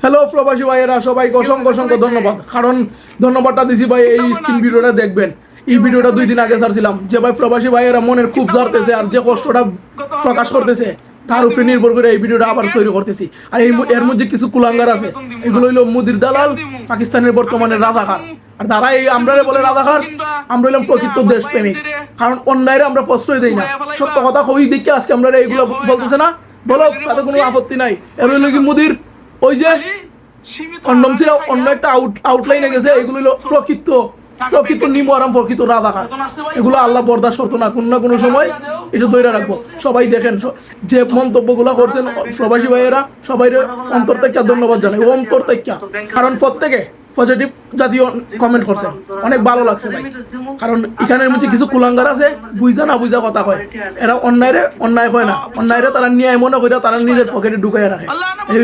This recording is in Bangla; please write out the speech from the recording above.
হ্যালো প্রবাসী ভাইয়েরা, সবাইকে অসংখ্য অসংখ্য ধন্যবাদ। কারণ ধন্যবাদটা দিছি ভাই, এই স্ক্রিন ভিডিওটা দেখবেন। এই ভিডিওটা 2 দিন আগে ছাড়ছিলাম, যে ভাই প্রবাসী ভাইয়েরা মনের খুব ঝাড়তেছে আর যে কষ্টটা প্রকাশ করতেছে তার উপরে নির্ভর করে এই ভিডিওটা আবার তৈরি করতেছি। আর এর মধ্যে কিছু কুলাঙ্গার আছে, এগুলো হইলো মুদির দালাল, পাকিস্তানের বর্তমানে রাজাকার। আর তারা এই আমরা বলে রাজাকার, আমরা হইলাম প্রকৃত দেশপ্রেমিক। কারণ অন্যায় আমরা প্রশ্রয় দেই না, সত্য কথা কই দেখে আজকে আমরা এইগুলো বলতেছে না, বলো তাতে কোনো আপত্তি নাই। এর হইলো কি মুদির ওই যে কন্ডম ছিল অন্য একটা আউটলাইনে গেছে, এগুলো হলো প্রকৃত নিমরাম, প্রকৃত রাজাকার। এগুলো আল্লাহ বরদাস্ত করতো না কোনো না কোনো সময়, এটা ধরে রাখবো। সবাই দেখেন যে মন্তব্যগুলো করছেন প্রবাসী ভাইয়েরা, সবাই অন্তর থেকে ধন্যবাদ জানাই, অন্তর থেকে। কারণ প্রত্যেকে পজিটিভ জাতীয় কমেন্ট করছেন, অনেক ভালো লাগছে ভাই। কারণ এখানের মধ্যে কিছু কুলাঙ্গার আছে, বুঝা না বুঝা কথা কয়। এরা অন্যায় হয় না, অন্যায় তারা ন্যায় মনে করে তারা নিজের পকেটে ঢুকাইয়া রাখে। এই